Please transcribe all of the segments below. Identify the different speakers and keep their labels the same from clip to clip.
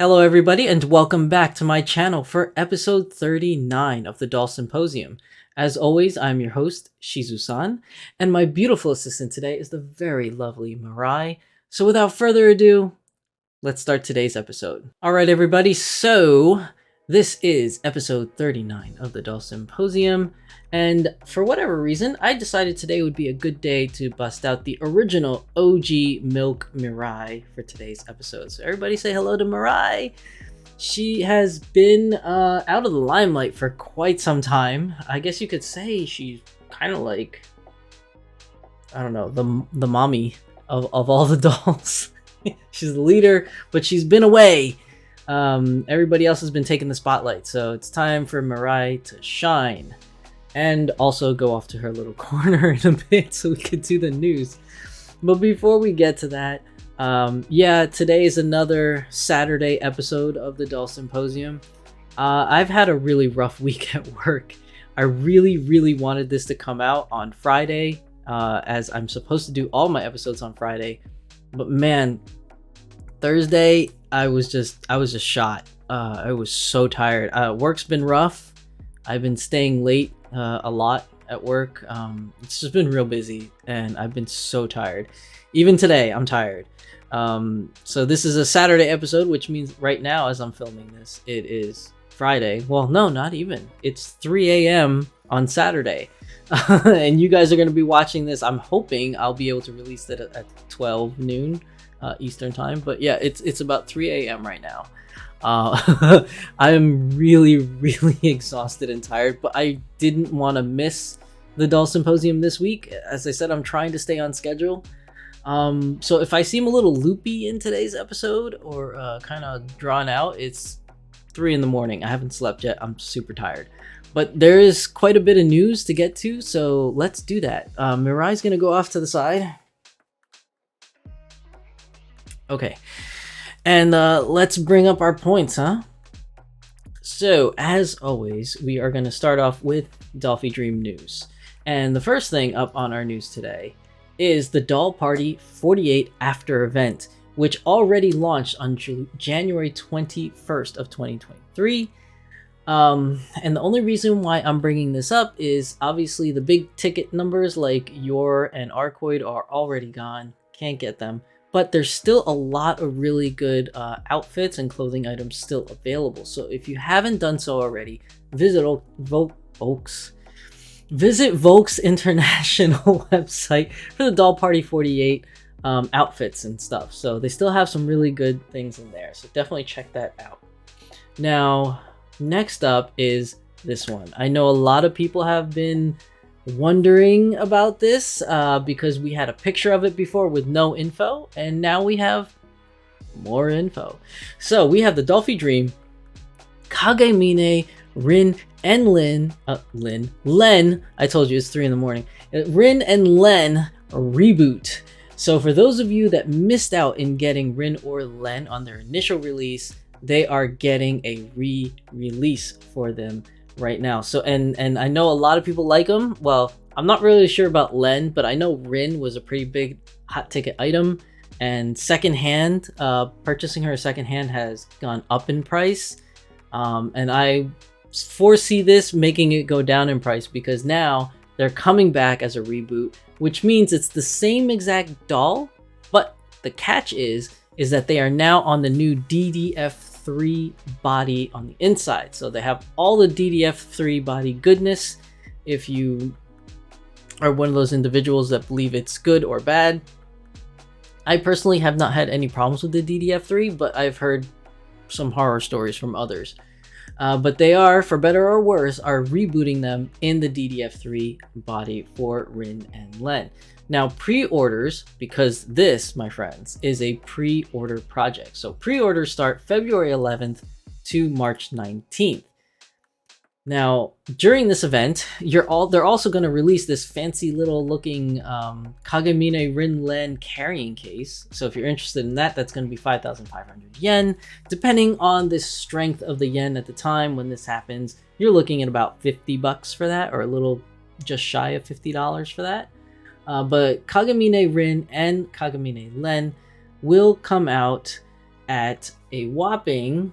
Speaker 1: Hello everybody and welcome back to my channel for episode 39 of the Doll Symposium. As always, I'm your host, Shizusan, and my beautiful assistant today is the very lovely Mirai. So without further ado, let's start today's episode. Alright everybody, so this is episode 39 of the Doll Symposium, and for whatever reason, I decided today would be a good day to bust out the original OG Milk Mirai for today's episode. So everybody say hello to Mirai! She has been out of the limelight for quite some time. I guess you could say she's kind of like, I don't know, the mommy of all the dolls. She's the leader, but she's been away. Everybody else has been taking the spotlight, so it's time for Mirai to shine. And also go off to her little corner in a bit so we could do the news. But before we get to that, yeah, today is another Saturday episode of the Doll Symposium. I've had a really rough week at work. I really wanted this to come out on Friday, as I'm supposed to do all my episodes on Friday. But man, Thursday, I was just shot. I was so tired. Work's been rough. I've been staying late a lot at work. It's just been real busy and I've been so tired. Even today, I'm tired. So this is a Saturday episode, which means right now as I'm filming this, it is Friday. Well, no, not even. It's 3 a.m. on Saturday. And you guys are going to be watching this. I'm hoping I'll be able to release it at 12 noon Eastern time. But yeah, it's about 3 a.m. right now. I am really exhausted and tired, but I didn't want to miss the Doll Symposium this week. As I said, I'm trying to stay on schedule. So if I seem a little loopy in today's episode or kind of drawn out, it's 3 in the morning. I haven't slept yet. I'm super tired. But there is quite a bit of news to get to, so let's do that. Mirai's going to go off to the side. Okay. And let's bring up our points, huh? So, as always, we are going to start off with Dolphy Dream news. And the first thing up on our news today is the Doll Party 48 After event, which already launched on January 21st of 2023. And the only reason why I'm bringing this up is obviously the big ticket numbers like Yor and Arcoid are already gone. Can't get them. But there's still a lot of really good outfits and clothing items still available. So if you haven't done so already, visit Volks International website for the Doll Party 48 outfits and stuff. So they still have some really good things in there. So definitely check that out. Now, next up is this one. I know a lot of people have been wondering about this because we had a picture of it before with no info, and now we have more info. So we have the Dolphy Dream Kagemine Rin and Len. I told you it's 3 in the morning. Rin and Len reboot. So for those of you that missed out in getting Rin or Len on their initial release, they are getting a re-release for them right now. So and I know a lot of people like them. Well, I'm not really sure about Len, but I know Rin was a pretty big hot ticket item, and secondhand, purchasing her secondhand has gone up in price, and I foresee this making it go down in price because now they're coming back as a reboot, which means it's the same exact doll, but the catch is that they are now on the new DDF3 body on the inside. So they have all the DDF3 body goodness. If you are one of those individuals that believe it's good or bad, I personally have not had any problems with the DDF3, but I've heard some horror stories from others. But they are, for better or worse, are rebooting them in the DDF3 body for Rin and Len. Now, pre-orders, because this, my friends, is a pre-order project. So pre-orders start February 11th to March 19th. Now, during this event, they're also going to release this fancy little looking Kagemine Rin Len carrying case. So if you're interested in that, that's going to be 5,500 yen. Depending on the strength of the yen at the time when this happens, you're looking at about 50 bucks for that, or a little just shy of $50 for that. But Kagemine Rin and Kagemine Len will come out at a whopping,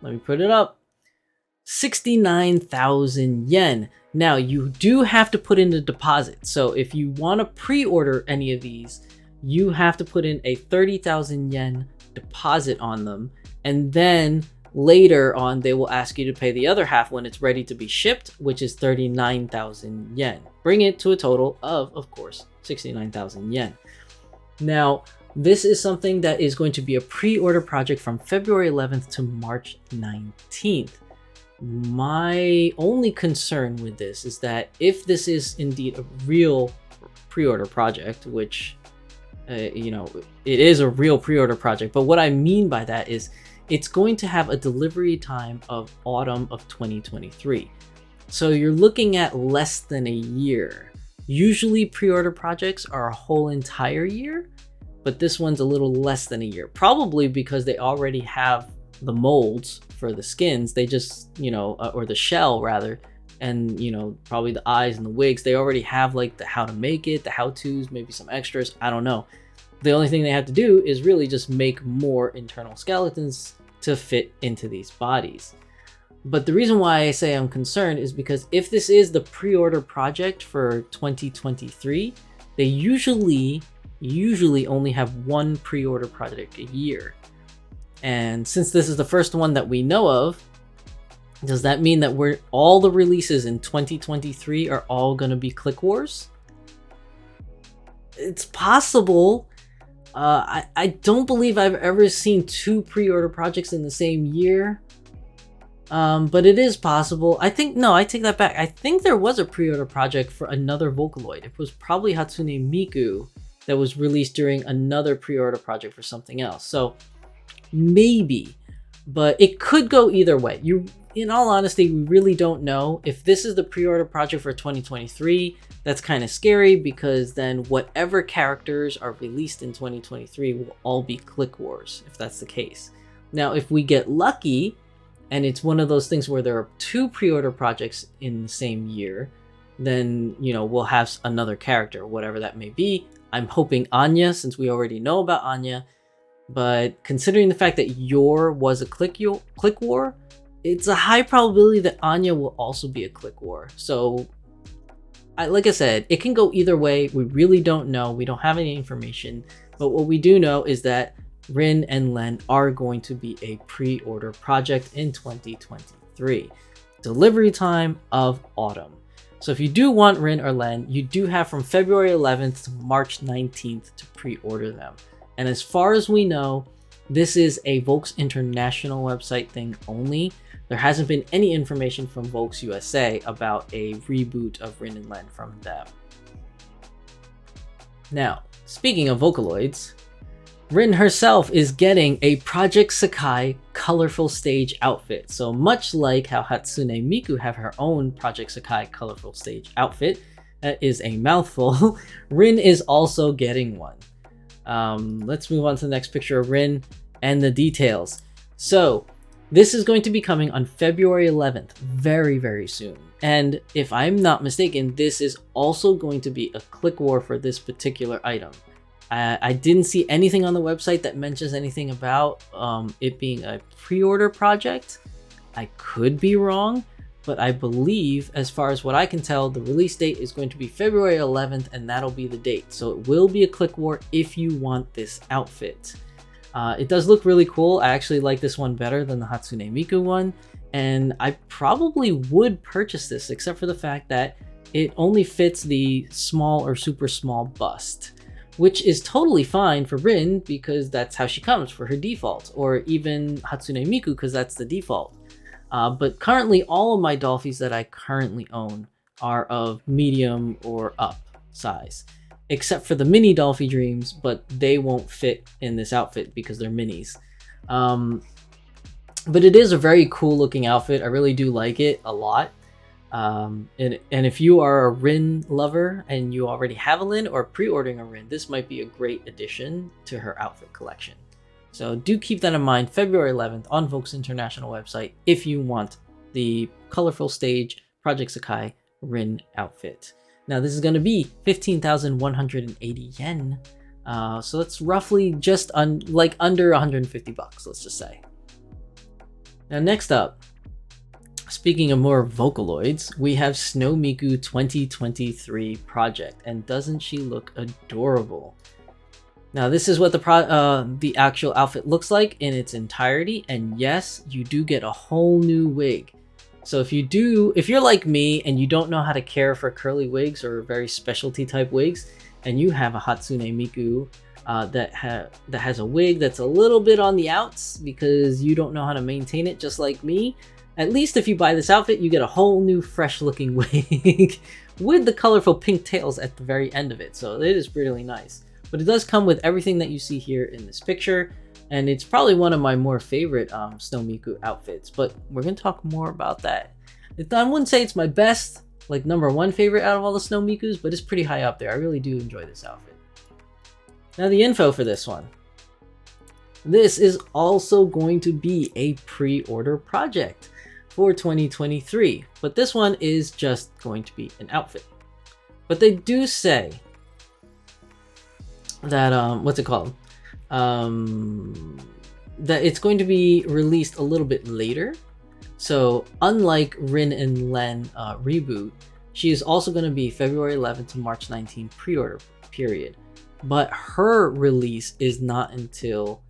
Speaker 1: let me put it up, 69,000 yen. Now, you do have to put in a deposit. So if you want to pre-order any of these, you have to put in a 30,000 yen deposit on them. And then later on, they will ask you to pay the other half when it's ready to be shipped, which is 39,000 yen. Bring it to a total of course, 69,000 yen. Now, this is something that is going to be a pre-order project from February 11th to March 19th. My only concern with this is that if this is indeed a real pre-order project, which, you know, it is a real pre-order project, but what I mean by that is it's going to have a delivery time of autumn of 2023. So you're looking at less than a year. Usually pre-order projects are a whole entire year, but this one's a little less than a year, probably because they already have the molds for the skins. They just, you know, or the shell rather, and, you know, probably the eyes and the wigs. They already have like the how to make it, the how-tos, maybe some extras. I don't know. The only thing they have to do is really just make more internal skeletons to fit into these bodies. But the reason why I say I'm concerned is because if this is the pre-order project for 2023, they usually only have one pre-order project a year. And since this is the first one that we know of, does that mean that all the releases in 2023 are all going to be Click Wars? It's possible. I don't believe I've ever seen two pre-order projects in the same year. But it is possible. I take that back. I think there was a pre-order project for another Vocaloid. It was probably Hatsune Miku that was released during another pre-order project for something else. So maybe, but it could go either way. In all honesty, we really don't know. If this is the pre-order project for 2023, that's kind of scary, because then whatever characters are released in 2023 will all be Click Wars, if that's the case. Now, if we get lucky, and it's one of those things where there are two pre-order projects in the same year, then, you know, we'll have another character, whatever that may be. I'm hoping Anya, since we already know about Anya. But considering the fact that Yor was a Click War, it's a high probability that Anya will also be a Click War. So, like I said, it can go either way. We really don't know. We don't have any information. But what we do know is that Rin and Len are going to be a pre-order project in 2023. Delivery time of autumn. So if you do want Rin or Len, you do have from February 11th to March 19th to pre-order them. And as far as we know, this is a Volks International website thing only. There hasn't been any information from Volks USA about a reboot of Rin and Len from them. Now, speaking of Vocaloids, Rin herself is getting a Project Sakai colorful stage outfit. So much like how Hatsune Miku have her own Project Sakai colorful stage outfit, that is a mouthful, Rin is also getting one. Let's move on to the next picture of Rin and the details. So this is going to be coming on February 11th, very, very soon. And if I'm not mistaken, this is also going to be a Click War for this particular item. I didn't see anything on the website that mentions anything about it being a pre-order project. I could be wrong, but I believe, as far as what I can tell, the release date is going to be February 11th, and that'll be the date. So it will be a Click War if you want this outfit. It does look really cool. I actually like this one better than the Hatsune Miku one, and I probably would purchase this, except for the fact that it only fits the small or super small bust, which is totally fine for Rin because that's how she comes for her default, or even Hatsune Miku because that's the default. But currently, all of my Dolphies that I currently own are of medium or up size, except for the mini Dolphy Dreams, but they won't fit in this outfit because they're minis. But it is a very cool looking outfit. I really do like it a lot. And if you are a Rin lover and you already have a Rin or pre-ordering a Rin, this might be a great addition to her outfit collection. So do keep that in mind, February 11th on Volks International website if you want the colorful stage Project Sakai Rin outfit. Now this is going to be 15,180 yen, So it's roughly just like under 150 bucks, let's just say. Now next up, speaking of more Vocaloids, we have Snow Miku 2023 project, and doesn't she look adorable? Now this is what the actual outfit looks like in its entirety, and yes, you do get a whole new wig. So if you're like me and you don't know how to care for curly wigs or very specialty type wigs, and you have a Hatsune Miku that has a wig that's a little bit on the outs because you don't know how to maintain it, just like me, at least if you buy this outfit, you get a whole new fresh looking wig with the colorful pink tails at the very end of it. So it is really nice. But it does come with everything that you see here in this picture, and it's probably one of my more favorite Snow Miku outfits, but we're going to talk more about that. I wouldn't say it's my best, like #1 favorite out of all the Snow Mikus, but it's pretty high up there. I really do enjoy this outfit. Now the info for this one. This is also going to be a pre-order project for 2023, but this one is just going to be an outfit. But they do say that that it's going to be released a little bit later. So unlike Rin and Len reboot, she is also going to be February 11th to March 19th pre-order period, but her release is not until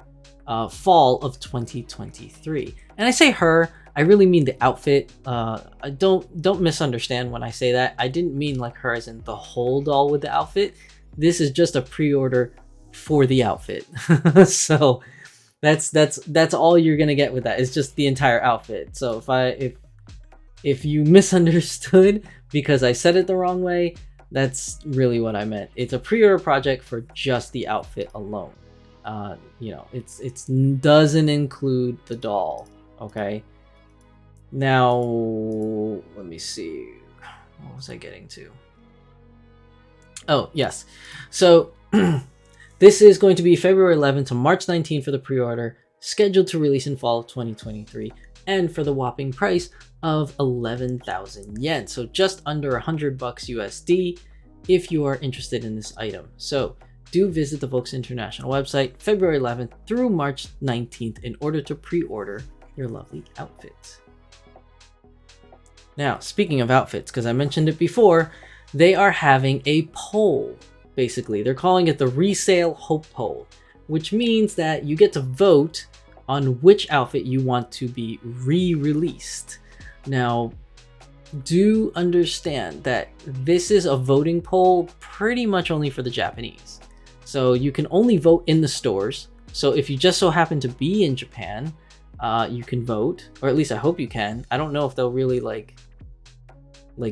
Speaker 1: fall of 2023. And I say her, I really mean the outfit. I don't misunderstand when I say that. I didn't mean like her as in the whole doll with the outfit. This is just a pre-order for the outfit. So that's all you're gonna get with that. It's just the entire outfit. So if you misunderstood because I said it the wrong way, that's really what I meant. It's a pre-order project for just the outfit alone. You know, it doesn't include the doll. Okay. Now let me see. What was I getting to? Oh, yes. So this is going to be February 11th to March 19th for the pre-order, scheduled to release in fall of 2023, and for the whopping price of 11,000 yen. So just under 100 bucks USD if you are interested in this item. So do visit the Volks International website February 11th through March 19th in order to pre-order your lovely outfits. Now, speaking of outfits, because I mentioned it before, they are having a poll. Basically, they're calling it the Resale Hope Poll, which means that you get to vote on which outfit you want to be re-released. Now, do understand that this is a voting poll pretty much only for the Japanese. So you can only vote in the stores. So if you just so happen to be in Japan, you can vote, or at least I hope you can. I don't know if they'll really like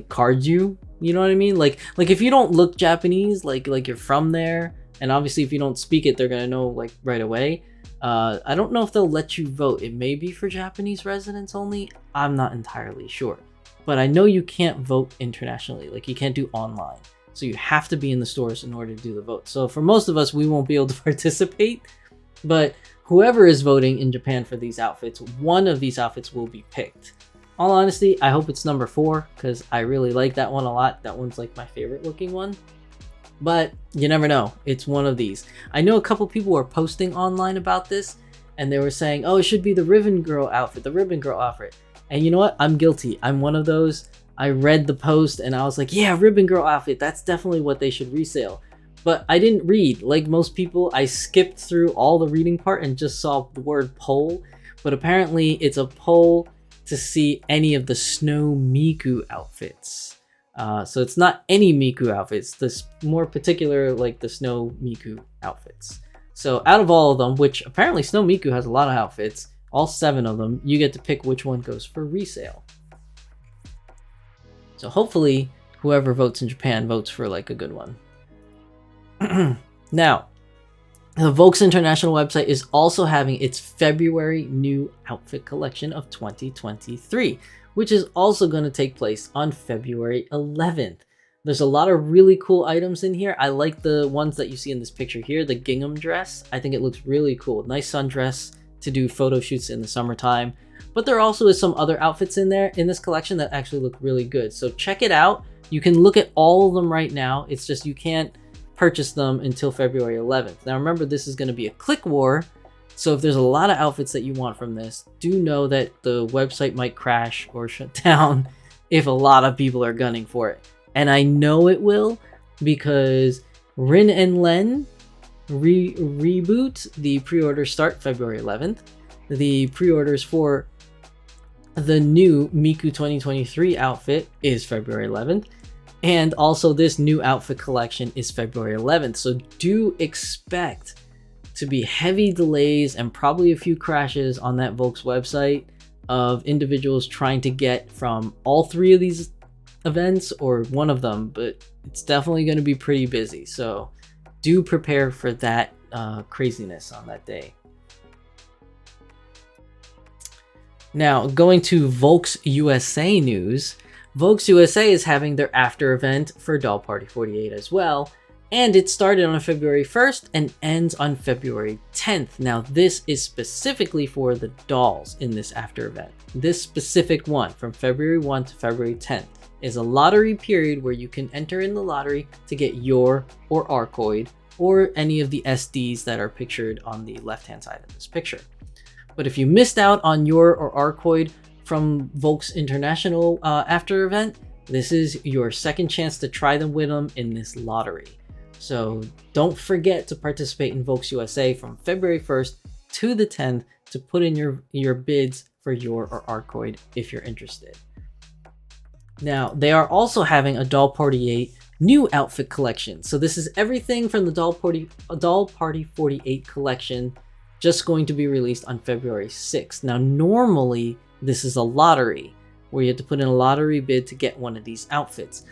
Speaker 1: card you, you know what I mean? Like if you don't look Japanese, like you're from there, and obviously if you don't speak it, they're gonna know like right away. I don't know if they'll let you vote. It may be for Japanese residents only. I'm not entirely sure, but I know you can't vote internationally. Like you can't do online, so you have to be in the stores in order to do the vote. So for most of us, we won't be able to participate, but whoever is voting in Japan for these outfits, one of these outfits will be picked. All honesty, I hope it's #4 because I really like that one a lot. That one's like my favorite looking one. But you never know. It's one of these. I know a couple people were posting online about this, and they were saying, oh, it should be the Ribbon Girl outfit, the Ribbon Girl outfit. And you know what? I'm guilty. I'm one of those. I read the post and I was like, yeah, Ribbon Girl outfit. That's definitely what they should resale. But I didn't read. Like most people, I skipped through all the reading part and just saw the word poll. But apparently it's a poll to see any of the Snow Miku outfits. So it's not any Miku outfits, this more particular like the Snow Miku outfits. So out of all of them, which apparently Snow Miku has a lot of outfits, all 7 of them, you get to pick which one goes for resale. So hopefully whoever votes in Japan votes for like a good one. Now, the Volks International website is also having its February new outfit collection of 2023, which is also going to take place on February 11th. There's a lot of really cool items in here. I like the ones that you see in this picture here, the gingham dress. I think it looks really cool. Nice sundress to do photo shoots in the summertime. But there also is some other outfits in there in this collection that actually look really good. So check it out. You can look at all of them right now. It's just you can't purchase them until February 11th. Now remember, this is going to be a click war, so if there's a lot of outfits that you want from this, do know that the website might crash or shut down if a lot of people are gunning for it. And I know it will, because Rin and Len reboot, the pre-orders start February 11th. The pre-orders for the new Miku 2023 outfit is February 11th. And also this new outfit collection is February 11th. So do expect to be heavy delays and probably a few crashes on that Volks website of individuals trying to get from all three of these events or one of them, but it's definitely going to be pretty busy. So do prepare for that craziness on that day. Now, going to Volks USA news. Volks USA is having their after event for Doll Party 48 as well, and it started on February 1st and ends on February 10th. Now, this is specifically for the dolls in this after event. This specific one from February 1 to February 10th is a lottery period where you can enter in the lottery to get your or Arcoid or any of the SDs that are pictured on the left-hand side of this picture. But if you missed out on your or Arcoid from Volks International after event, this is your second chance to try them with them in this lottery. So don't forget to participate in Volks USA from February 1st to the 10th to put in your bids for your or Arcoid if you're interested. Now, they are also having a Doll Party 8 new outfit collection. So this is everything from the Doll Party 48 collection, just going to be released on February 6th. Now, normally this is a lottery where you have to put in a lottery bid to get one of these outfits.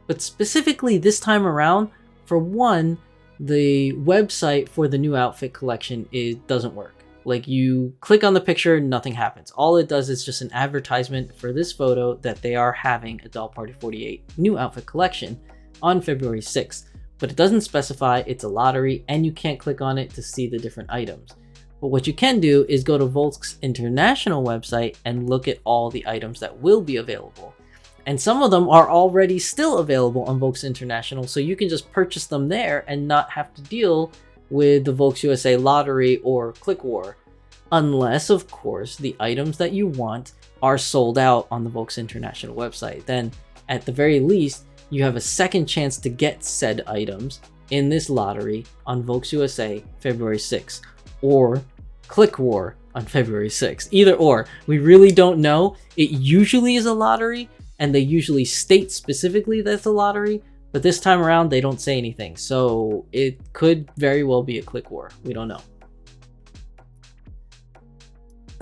Speaker 1: But specifically this time around, for one, the website for the new outfit collection doesn't work. Like, you click on the picture, nothing happens. All it does is just an advertisement for this photo that they are having a Doll Party 48 new outfit collection on February 6th. But it doesn't specify it's a lottery, and you can't click on it to see the different items. But what you can do is go to Volks International website and look at all the items that will be available. And some of them are already still available on Volks International, so you can just purchase them there and not have to deal with the Volks USA lottery or click war. Unless, of course, the items that you want are sold out on the Volks International website. Then, at the very least, you have a second chance to get said items in this lottery on Volks USA February 6th. Or click war on February 6th. Either or. We really don't know. It usually is a lottery, and they usually state specifically that it's a lottery, but this time around they don't say anything. So it could very well be a click war. We don't know.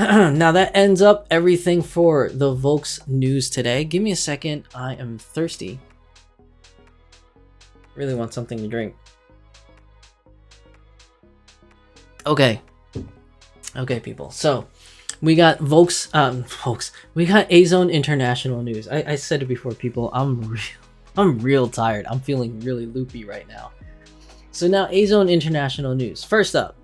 Speaker 1: Now that ends up everything for the Volks news today. Give me a second. I am thirsty. Really want something to drink. Okay, people. So we got we got Azone International news. I said it before, people. I'm real tired. I'm feeling really loopy right now. So now Azone International news. First up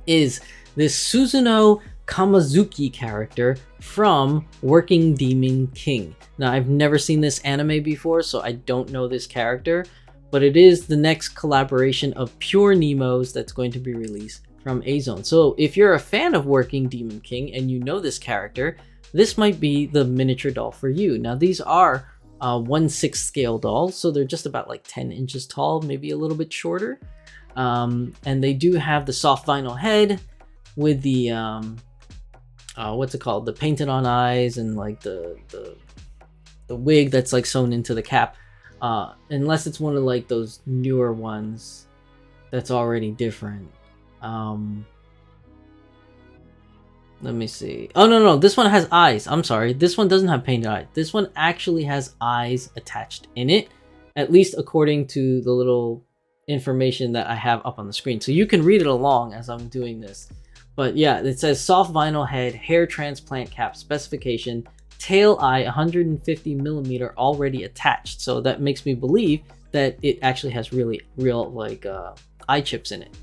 Speaker 1: is this Suzuno Kamazuki character from Working Demon King. Now, I've never seen this anime before, so I don't know this character, but it is the next collaboration of Pure Nemos that's going to be released from Azone. So if you're a fan of Working Demon King and you know this character, this might be the miniature doll for you. Now, these are 1/6 scale dolls, so they're just about like 10 inches tall, maybe a little bit shorter. And they do have the soft vinyl head with the what's it called, the painted on eyes, and like the wig that's like sewn into the cap, unless it's one of like those newer ones that's already different. Let me see. Oh, no, this one has eyes. I'm sorry, this one doesn't have painted eyes. This one actually has eyes attached in it, at least according to the little information that I have up on the screen, so you can read it along as I'm doing this. But yeah, it says soft vinyl head, hair transplant cap specification, tail eye 150mm already attached. So that makes me believe that it actually has real like eye chips in it.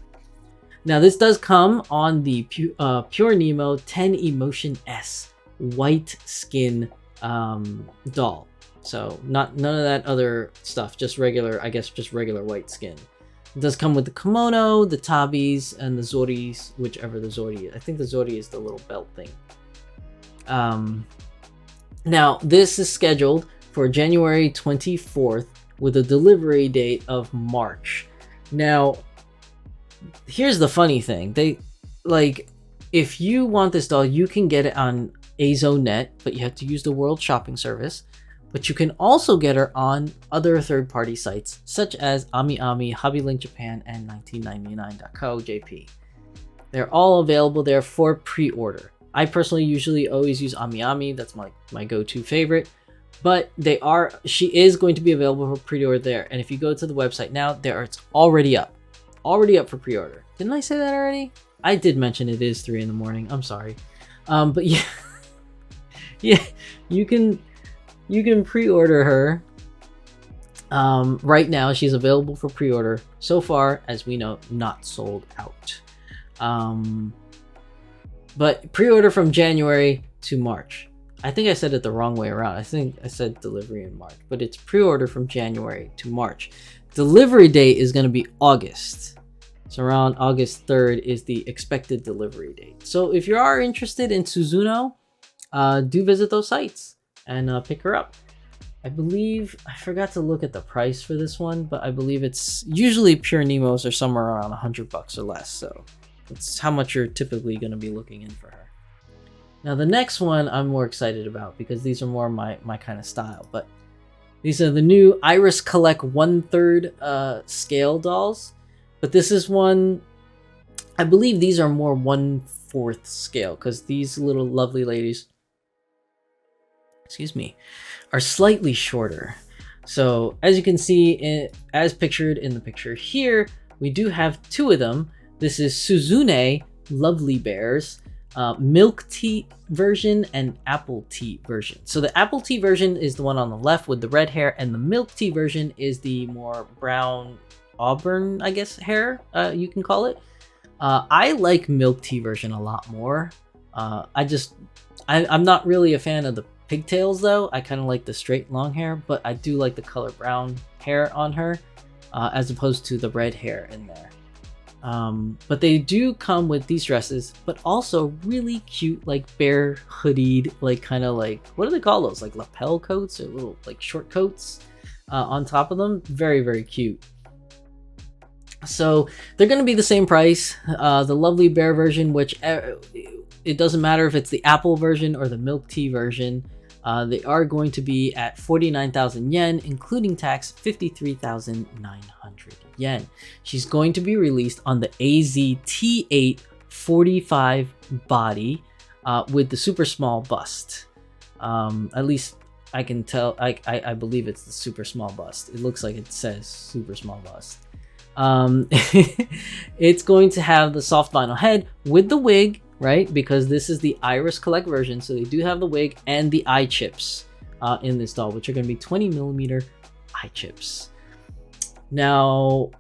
Speaker 1: Now this does come on the Pure Nemo 10 Emotion S white skin doll. So none of that other stuff, just regular, I guess just regular white skin. It does come with the kimono, the tabis, and the zoris, whichever the zori is. I think the zori is the little belt thing. Now, this is scheduled for January 24th with a delivery date of March. Now, here's the funny thing. If you want this doll, you can get it on Azone, but you have to use the World Shopping Service. But you can also get her on other third-party sites, such as AmiAmi, Hobby Link Japan, and 1999.co.jp. They're all available there for pre-order. I personally usually always use AmiAmi. That's my go-to favorite. But she is going to be available for pre-order there. And if you go to the website now, it's already up. Already up for pre-order. Didn't I say that already? I did mention it is 3 in the morning. I'm sorry. But yeah, yeah, you can pre-order her. Right now, she's available for pre-order. So far, as we know, not sold out. But pre-order from January to March. I think I said it the wrong way around. I think I said delivery in March, but it's pre-order from January to March. Delivery date is going to be August. So around August 3rd is the expected delivery date. So if you are interested in Suzuno, do visit those sites and pick her up. I forgot to look at the price for this one, but I believe it's usually pure Nemos are somewhere around $100 or less. So that's how much you're typically going to be looking in for her. Now the next one I'm more excited about because these are more my kind of style. But these are the new Iris Collect 1/3 scale dolls. But this is one, I believe these are more 1/4 scale because these little lovely ladies, excuse me, are slightly shorter. So as you can see, as pictured in the picture here, we do have 2 of them. This is Suzune Lovely Bears, milk tea version and apple tea version. So the apple tea version is the one on the left with the red hair, and the milk tea version is the more brown auburn, I guess, hair, you can call it. I like milk tea version a lot more. I'm not really a fan of the pigtails though. I kind of like the straight long hair, but I do like the color brown hair on her, as opposed to the red hair in there. But they do come with these dresses, but also really cute, like bear hoodied, like kind of like, what do they call those? Like lapel coats or little like short coats on top of them. Very, very cute. So they're going to be the same price. The Lovely Bear version, which it doesn't matter if it's the apple version or the milk tea version. They are going to be at 49,000 yen, including tax, 53,900 yen. She's going to be released on the AZT8 45 body with the super small bust. At least I can tell, I believe it's the super small bust. It looks like it says super small bust. It's going to have the soft vinyl head with the wig, right? Because this is the Iris Collect version, so they do have the wig and the eye chips in this doll, which are going to be 20mm eye chips. Now,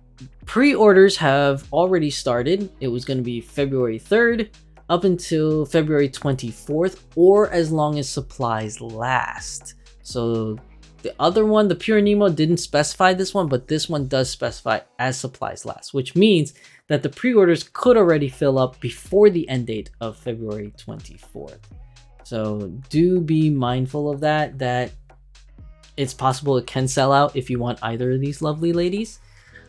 Speaker 1: pre-orders have already started. It was going to be February 3rd up until February 24th, or as long as supplies last. So the other one, the Pure Nemo, didn't specify this one, but this one does specify as supplies last, which means that the pre-orders could already fill up before the end date of February 24th. So do be mindful of that it's possible it can sell out if you want either of these lovely ladies.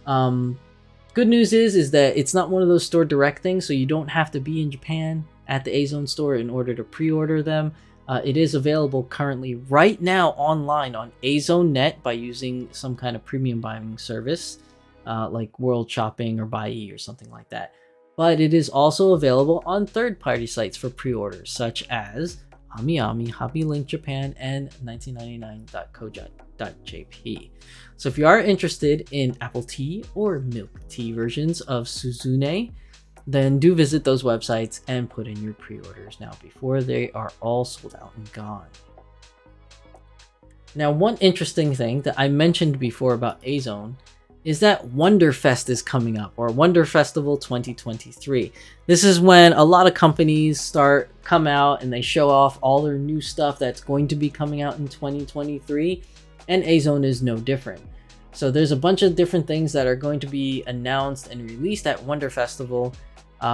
Speaker 1: Good news is that it's not one of those store direct things, so you don't have to be in Japan at the Azone store in order to pre-order them. It is available currently right now online on Azone.net by using some kind of premium buying service like World Shopping or Buy-E or something like that. But it is also available on third-party sites for pre-orders such as AmiAmi, Hobby Link Japan, and 1999.co.jp. So if you are interested in apple tea or milk tea versions of Suzune, then do visit those websites and put in your pre-orders now before they are all sold out and gone. Now, one interesting thing that I mentioned before about Azone is that Wonderfest is coming up, or Wonder Festival 2023. This is when a lot of companies come out and they show off all their new stuff that's going to be coming out in 2023, and Azone is no different. So there's a bunch of different things that are going to be announced and released at Wonder Festival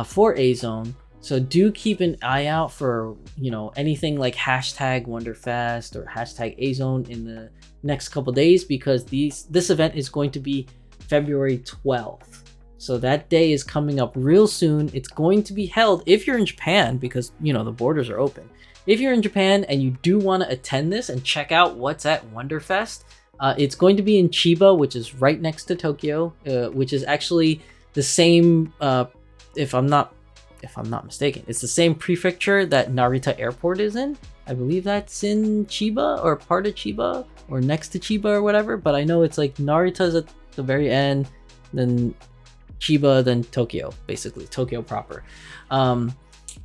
Speaker 1: for Azone. So do keep an eye out for, you know, anything like hashtag Wonderfest or hashtag Azone in the next couple days, because this event is going to be February 12th. So that day is coming up real soon. It's going to be held, if you're in Japan, because, you know, the borders are open. If you're in Japan and you do want to attend this and check out what's at Wonderfest, it's going to be in Chiba, which is right next to Tokyo, which is actually the same, if I'm not mistaken, it's the same prefecture that Narita Airport is in. I believe that's in Chiba, or part of Chiba, or next to Chiba or whatever, but I know it's like Narita's at the very end, then Chiba, then Tokyo, basically Tokyo proper.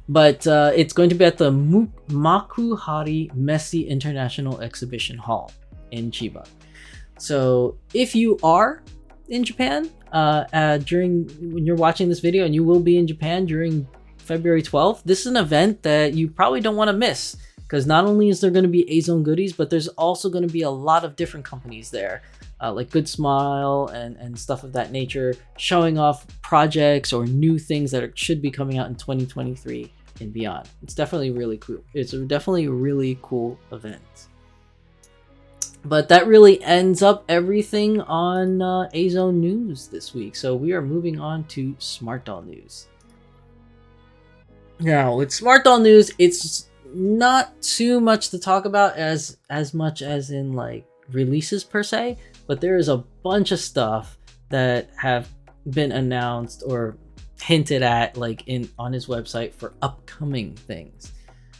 Speaker 1: But it's going to be at the Makuhari Messi International Exhibition Hall in Chiba. So if you are in Japan when you're watching this video, and you will be in Japan during February 12th, this is an event that you probably don't want to miss, because not only is there going to be Azone goodies, but there's also going to be a lot of different companies there, like Good Smile and stuff of that nature, showing off projects or new things that should be coming out in 2023 and beyond. It's definitely really cool. It's definitely a really cool event. But that really ends up everything on Azone news this week. So we are moving on to Smart Doll news. Now, with Smart Doll news, it's not too much to talk about as much as in like releases per se, but there is a bunch of stuff that have been announced or hinted at like on his website for upcoming things.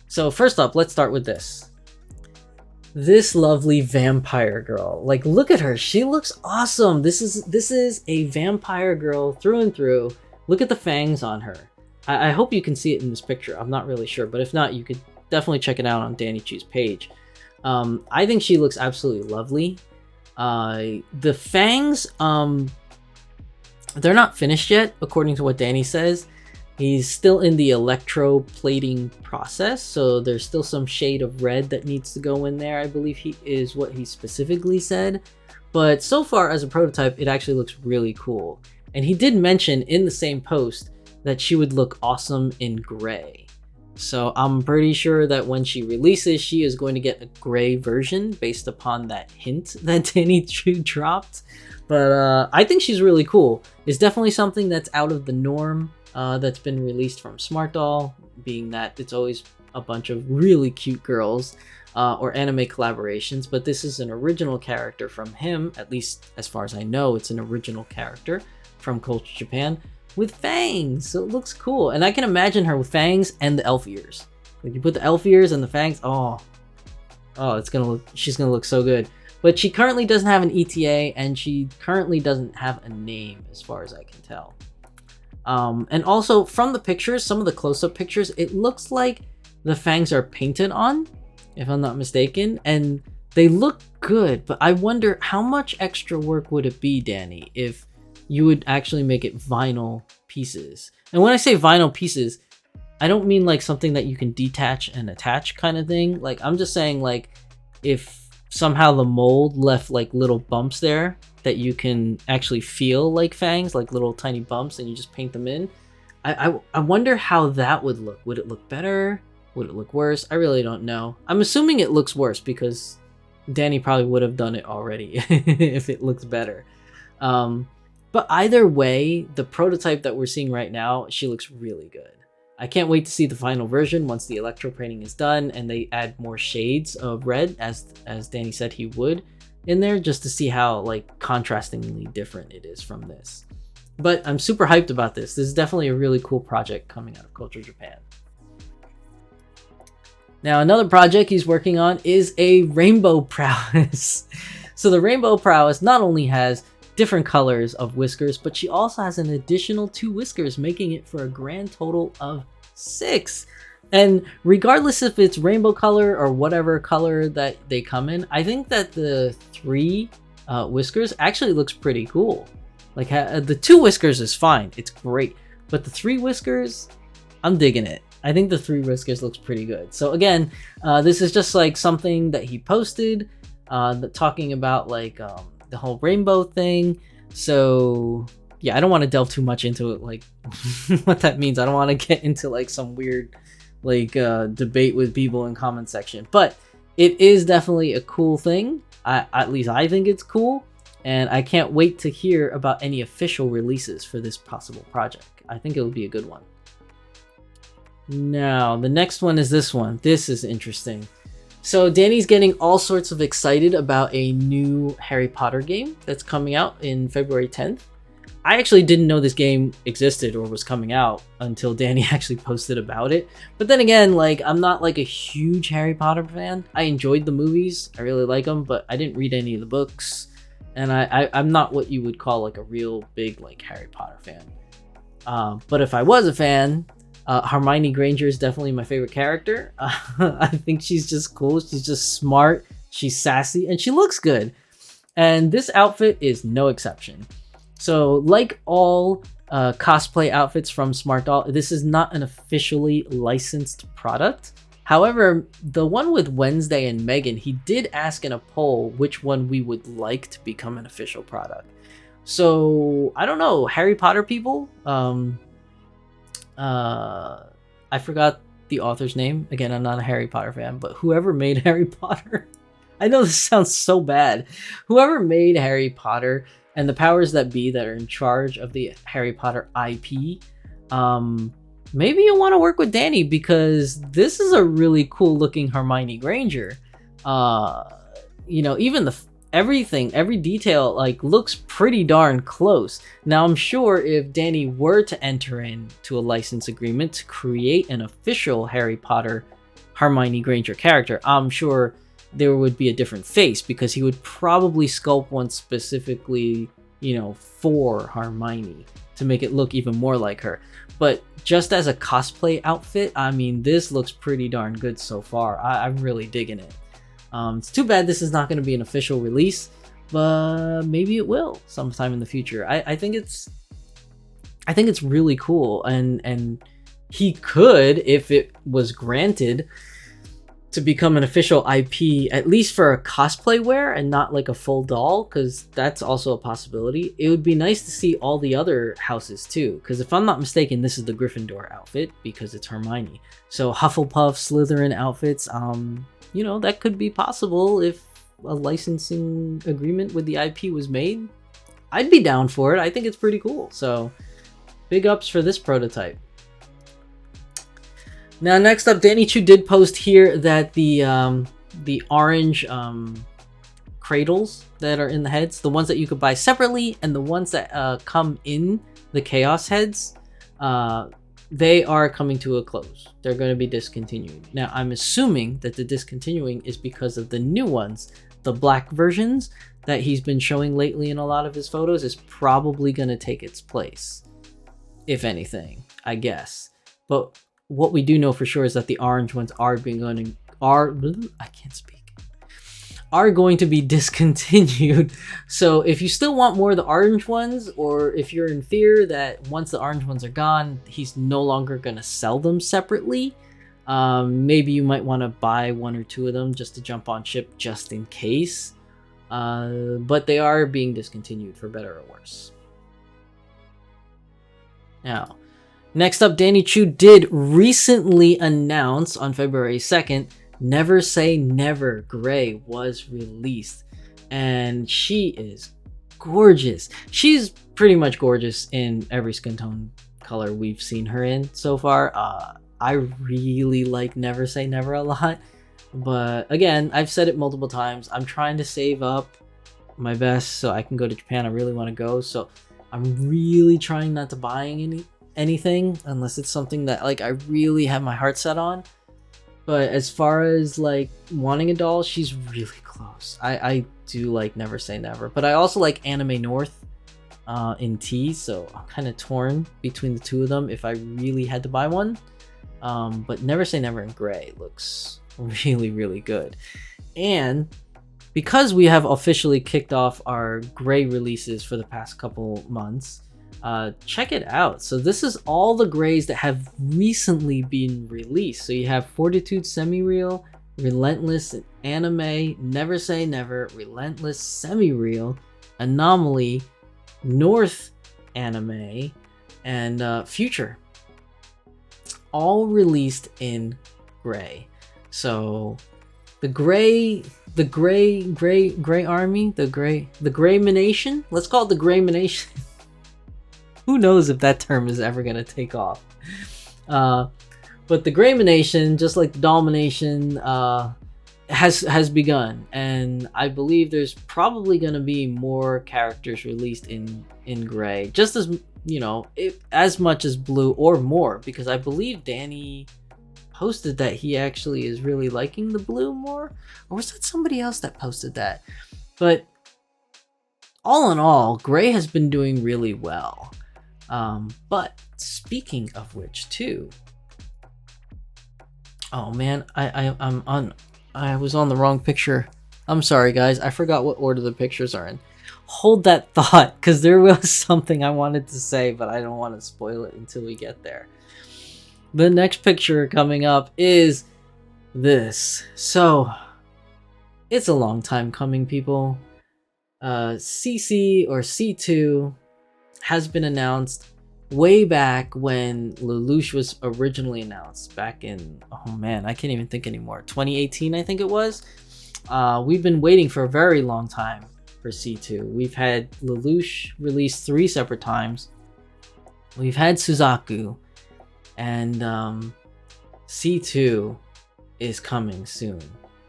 Speaker 1: So first up, let's start with this lovely vampire girl. Like, look at her, she looks awesome. This is a vampire girl through and through. Look at the fangs on her. I hope you can see it in this picture. I'm not really sure, but if not, you could definitely check it out on Danny Chu's page. I think she looks absolutely lovely. The fangs, they're not finished yet, according to what Danny says. He's still in the electroplating process, so there's still some shade of red that needs to go in there, I believe is what he specifically said. But so far as a prototype, it actually looks really cool. And he did mention in the same post that she would look awesome in gray. So I'm pretty sure that when she releases, she is going to get a gray version based upon that hint that Danny Chu dropped. But I think she's really cool. It's definitely something that's out of the norm. That's been released from Smart Doll, being that it's always a bunch of really cute girls or anime collaborations, but this is an original character from him, at least as far as I know. It's an original character from Culture Japan with fangs, so it looks cool. And I can imagine her with fangs and the elf ears. Like, you put the elf ears and the fangs, she's gonna look so good. But she currently doesn't have an ETA, and she currently doesn't have a name as far as I can tell. And also from the pictures, some of the close-up pictures, it looks like the fangs are painted on, if I'm not mistaken, and they look good, but I wonder how much extra work would it be, Danny, if you would actually make it vinyl pieces. And when I say vinyl pieces, I don't mean like something that you can detach and attach kind of thing. Like, I'm just saying, like, if somehow the mold left like little bumps there that you can actually feel like fangs, like little tiny bumps, and you just paint them in. I wonder how that would look. Would it look better? Would it look worse? I really don't know. I'm assuming it looks worse because Danny probably would have done it already if it looks better. But either way, the prototype that we're seeing right now, she looks really good. I can't wait to see the final version once the electroplating is done and they add more shades of red, as Danny said he would, in there, just to see how like contrastingly different it is from this. But I'm super hyped about this. This is definitely a really cool project coming out of Culture Japan. Now, another project he's working on is a Rainbow Prowess. So the Rainbow Prowess not only has different colors of whiskers, but she also has an additional 2 whiskers, making it for a grand total of 6. And regardless if it's rainbow color or whatever color that they come in, I think that the 3 whiskers actually looks pretty cool. Like, the 2 whiskers is fine, it's great, but the 3 whiskers, I'm digging it. I think the 3 whiskers looks pretty good. So again, this is just like something that he posted, talking about like the whole rainbow thing. So yeah, I don't want to delve too much into it, like what that means. I don't want to get into like some weird like debate with people in comment section, but it is definitely a cool thing. At least I think it's cool, and I can't wait to hear about any official releases for this possible project. I think it would be a good one. Now, the next one is this one. This is interesting. So Danny's getting all sorts of excited about a new Harry Potter game that's coming out in February 10th. I actually didn't know this game existed or was coming out until Danny actually posted about it. But then again, like, I'm not like a huge Harry Potter fan. I enjoyed the movies. I really like them, but I didn't read any of the books. And I'm not what you would call like a real big like Harry Potter fan. But if I was a fan, Hermione Granger is definitely my favorite character. I think she's just cool. She's just smart. She's sassy, and she looks good. And this outfit is no exception. So like all cosplay outfits from Smart Doll, this is not an officially licensed product. However, the one with Wednesday and Megan, he did ask in a poll which one we would like to become an official product. So I don't know, Harry Potter people. I forgot the author's name. Again, I'm not a Harry Potter fan, but whoever made Harry Potter, I know this sounds so bad. Whoever made Harry Potter and the powers that be that are in charge of the Harry Potter IP, maybe you want to work with Danny, because this is a really cool looking Hermione Granger. You know, even everything, every detail, like, looks pretty darn close. Now, I'm sure if Danny were to enter into a license agreement to create an official Harry Potter Hermione Granger character, I'm sure there would be a different face, because he would probably sculpt one specifically, you know, for Hermione to make it look even more like her. But just as a cosplay outfit, I mean, this looks pretty darn good so far. I'm really digging it. It's too bad this is not going to be an official release, but maybe it will sometime in the future. I think it's really cool, and he could, if it was granted, to become an official IP, at least for a cosplay wear and not like a full doll, because that's also a possibility. It would be nice to see all the other houses too, because if I'm not mistaken, this is the Gryffindor outfit because it's Hermione. So Hufflepuff, Slytherin outfits, you know, that could be possible if a licensing agreement with the IP was made. I'd be down for it. I think it's pretty cool. So big ups for this prototype. Now, next up, Danny Chu did post here that the orange cradles that are in the heads, the ones that you could buy separately and the ones that come in the Chaos heads, they are coming to a close. They're going to be discontinued. Now, I'm assuming that the discontinuing is because of the new ones. The black versions that he's been showing lately in a lot of his photos is probably going to take its place, if anything, I guess. But what we do know for sure is that the orange ones are going to be discontinued. So if you still want more of the orange ones, or if you're in fear that once the orange ones are gone, he's no longer going to sell them separately, maybe you might want to buy one or two of them just to jump on ship just in case. But they are being discontinued for better or worse. Now, next up, Danny Chu did recently announce on February 2nd, Never Say Never Gray was released. And she is gorgeous. She's pretty much gorgeous in every skin tone color we've seen her in so far. I really like Never Say Never a lot. But again, I've said it multiple times. I'm trying to save up my best so I can go to Japan. I really want to go. So I'm really trying not to buying anything unless it's something that like I really have my heart set on. But as far as like wanting a doll, she's really close. I do like Never Say Never, but I also like Anime North in T, so I'm kind of torn between the two of them if I really had to buy one. But Never Say Never in gray looks really good. And because we have officially kicked off our gray releases for the past couple months, check it out. So this is all the grays that have recently been released. So you have Fortitude Semi-Real, Relentless Anime, Never Say Never, Relentless Semi-Real, Anomaly, North Anime, and Future, all released in gray. So the gray army, the gray manation, let's call it the gray manation. Who knows if that term is ever gonna take off. But the gray manation, just like the domination, has begun, and I believe there's probably going to be more characters released in gray, just as as much as blue or more, because I believe Danny posted that he actually is really liking the blue more, or was that somebody else that posted that? But all in all, gray has been doing really well. But speaking of which too, oh man, I was on the wrong picture. I'm sorry guys, I forgot what order the pictures are in. Hold that thought, because there was something I wanted to say, but I don't want to spoil it until we get there. The next picture coming up is this. So, it's a long time coming, people. CC or C2 has been announced way back when Lelouch was originally announced, back in, oh man, I can't even think anymore, 2018 I think it was. We've been waiting for a very long time for C2. We've had Lelouch released 3 separate times. We've had Suzaku, and C2 is coming soon,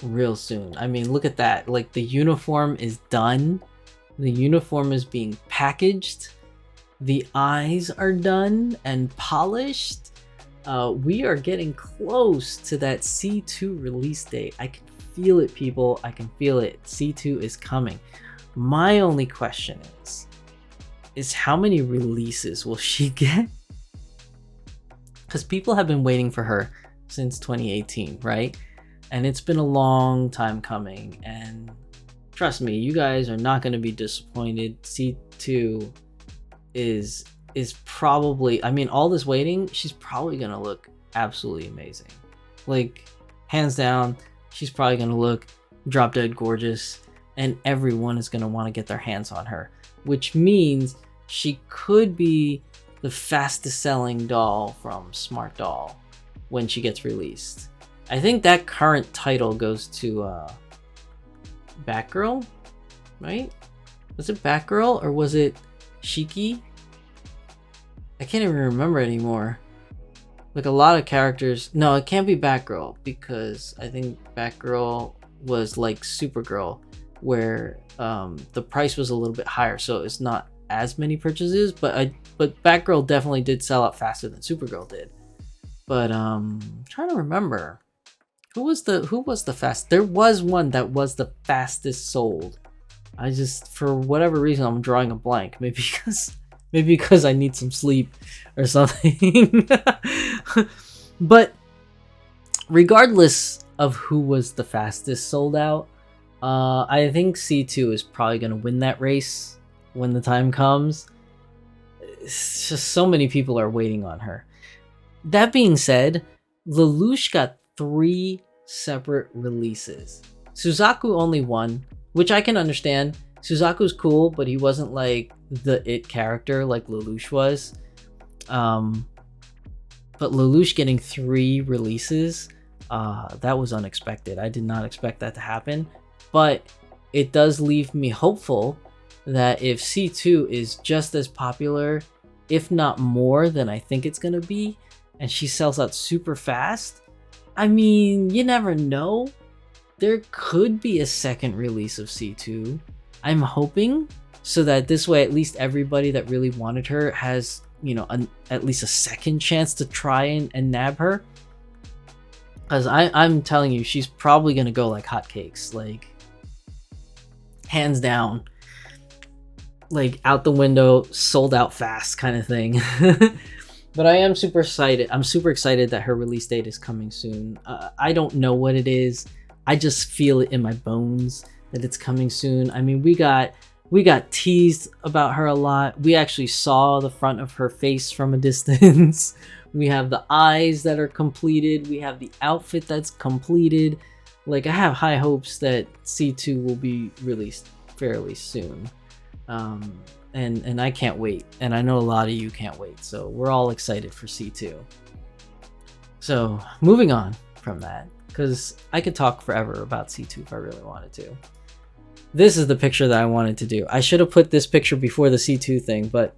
Speaker 1: real soon. I mean, look at that, like the uniform is done, the uniform is being packaged, the eyes are done and polished. We are getting close to that C2 release date. I can feel it, people. I can feel it. C2 is coming. My only question is how many releases will she get? Because people have been waiting for her since 2018, right? And it's been a long time coming. And trust me, you guys are not going to be disappointed. C2 is probably, I mean, all this waiting, she's probably gonna look absolutely amazing. Like, hands down, she's probably gonna look drop dead gorgeous, and everyone is gonna want to get their hands on her, which means she could be the fastest selling doll from Smart Doll when she gets released. I think that current title goes to Batgirl, right? Was it Batgirl or was it Shiki? I can't even remember anymore. Like, a lot of characters. No, it can't be Batgirl, because I think Batgirl was like Supergirl, where the price was a little bit higher, so it's not as many purchases. But Batgirl definitely did sell out faster than Supergirl did. But I'm trying to remember who was the fast. There was one that was the fastest sold. I just, for whatever reason, I'm drawing a blank. Maybe because I need some sleep or something. But regardless of who was the fastest sold out, I think C2 is probably going to win that race when the time comes. It's just so many people are waiting on her. That being said, Lelouch got 3 separate releases. Suzaku only 1, which I can understand. Suzaku's cool, but he wasn't like the it character like Lelouch was. But Lelouch getting 3 releases, that was unexpected. I did not expect that to happen. But it does leave me hopeful that if C2 is just as popular, if not more than I think it's going to be, and she sells out super fast, I mean, you never know. There could be a second release of C2. I'm hoping, so that this way at least everybody that really wanted her has, at least a second chance to try and nab her. Because I'm telling you, she's probably going to go like hotcakes, like hands down, like out the window, sold out fast kind of thing. But I am super excited. I'm super excited that her release date is coming soon. I don't know what it is. I just feel it in my bones that it's coming soon. I mean, we got teased about her a lot. We actually saw the front of her face from a distance. We have the eyes that are completed. We have the outfit that's completed. Like, I have high hopes that C2 will be released fairly soon. And I can't wait, and I know a lot of you can't wait, so we're all excited for C2. So moving on from that, because I could talk forever about C2 if I really wanted to. This is the picture that I wanted to do. I should have put this picture before the C2 thing, but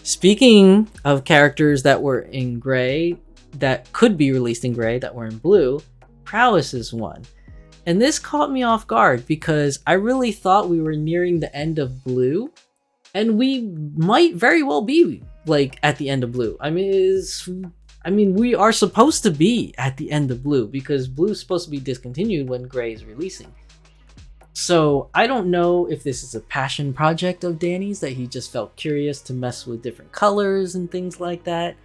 Speaker 1: speaking of characters that were in gray, that could be released in gray, that were in blue, Prowess is one. And this caught me off guard because I really thought we were nearing the end of blue, and we might very well be like at the end of blue. I mean, we are supposed to be at the end of blue because blue is supposed to be discontinued when gray is releasing. So I don't know if this is a passion project of Danny's, that he just felt curious to mess with different colors and things like that.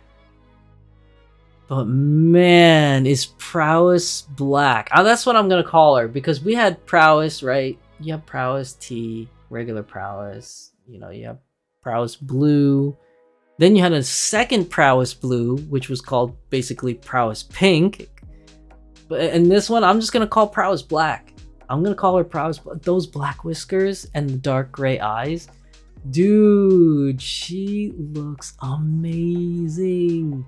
Speaker 1: But man, is Prowess black. Oh, that's what I'm going to call her, because we had Prowess, right? You have Prowess T, regular Prowess. You know, you have Prowess Blue. Then you had a second Prowess Blue, which was called basically Prowess Pink. But in this one, I'm just going to call Prowess Black. I'm going to call her Prowess Black. Those black whiskers and the dark gray eyes. Dude, she looks amazing.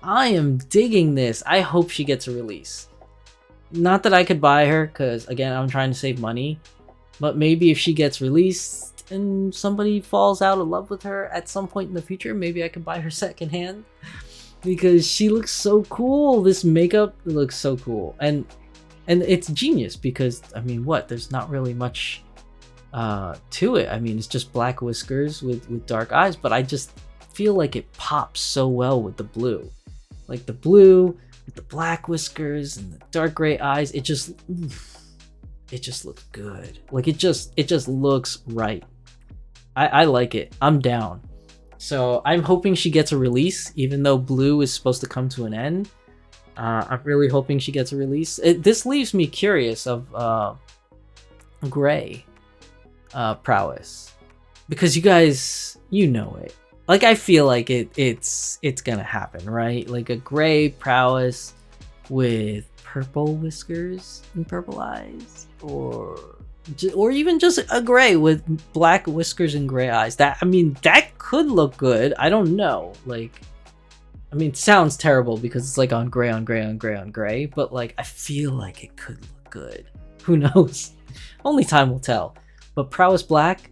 Speaker 1: I am digging this. I hope she gets a release. Not that I could buy her, because again, I'm trying to save money. But maybe if she gets released and somebody falls out of love with her at some point in the future, maybe I could buy her secondhand, because she looks so cool. This makeup looks so cool, and it's genius, because I mean, what, there's not really much to it. I mean, it's just black whiskers with dark eyes, but I just feel like it pops so well with the blue. Like the blue with the black whiskers and the dark gray eyes, it just looks good. Like it just looks right. I like it. I'm down. So I'm hoping she gets a release, even though blue is supposed to come to an end. I'm really hoping she gets a release. This leaves me curious of gray Prowess, because you guys, you know it. Like, I feel like it's gonna happen, right? Like a gray Prowess with purple whiskers and purple eyes, or even just a gray with black whiskers and gray eyes. That could look good. I don't know. Like, I mean, it sounds terrible because it's like on gray on gray on gray on gray, but like I feel like it could look good. Who knows? Only time will tell. But Prowess Black,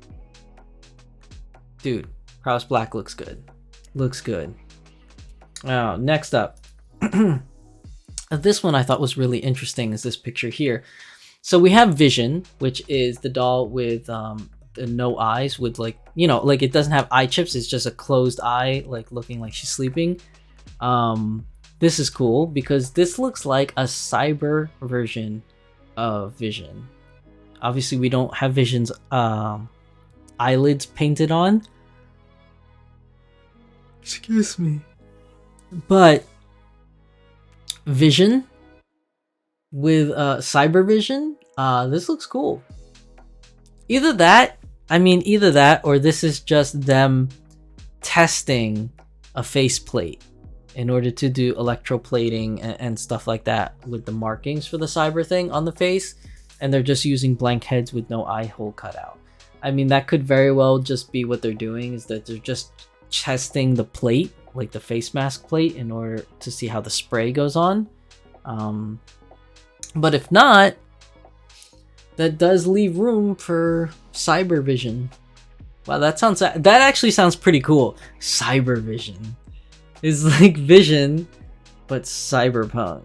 Speaker 1: dude, Prowess Black looks good. Looks good. Oh, next up. This one I thought was really interesting is this picture here. So we have Vision, which is the doll with no eyes, with like, you know, like it doesn't have eye chips. It's just a closed eye, like looking like she's sleeping. This is cool because this looks like a cyber version of Vision. Obviously, we don't have Vision's eyelids painted on. Excuse me. But Vision with cyber Vision, this looks cool. Either that or this is just them testing a faceplate in order to do electroplating and stuff like that with the markings for the cyber thing on the face, and they're just using blank heads with no eye hole cut out. I mean, that could very well just be what they're doing, is that they're just testing the plate, like the face mask plate, in order to see how the spray goes on. But if not, that does leave room for cyber vision. Wow, that actually sounds pretty cool. Cyber vision is like Vision, but cyberpunk.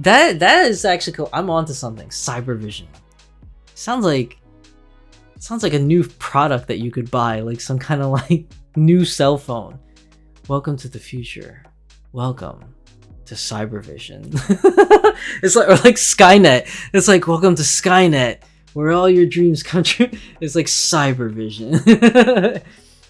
Speaker 1: That is actually cool. I'm onto something. Cyber vision sounds like a new product that you could buy, like some kind of like new cell phone. Welcome to the future. Welcome to cyber vision. It's like Skynet. It's like, welcome to Skynet, where all your dreams come true. It's like cyber vision.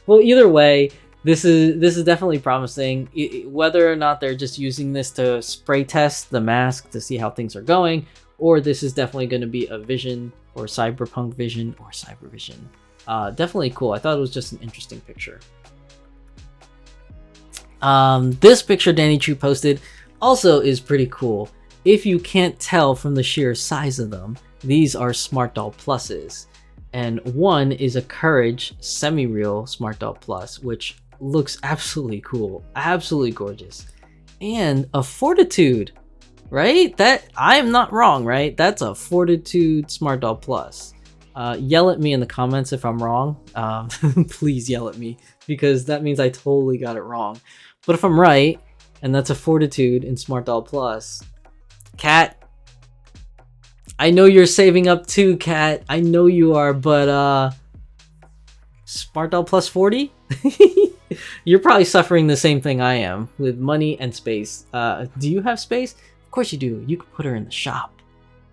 Speaker 1: Well, either way, this is definitely promising. Whether or not they're just using this to spray test the mask to see how things are going, or this is definitely going to be a Vision or cyberpunk Vision or cyber vision. Definitely cool. I thought it was just an interesting picture. This picture Danny Chu posted also is pretty cool. If you can't tell from the sheer size of them, these are Smart Doll Pluses. and one is a Courage semi-real Smart Doll Plus, which looks absolutely cool, absolutely gorgeous, and a Fortitude, right? That I'm not wrong, right? That's a Fortitude Smart Doll Plus. Yell at me in the comments if I'm wrong. Please yell at me, because that means I totally got it wrong. But if I'm right, and that's a Fortitude in Smart Doll Plus, Cat, I know you're saving up too, Cat. I know you are, but Smart Doll Plus 40? You're probably suffering the same thing I am with money and space. Do you have space? Of course you do. You could put her in the shop.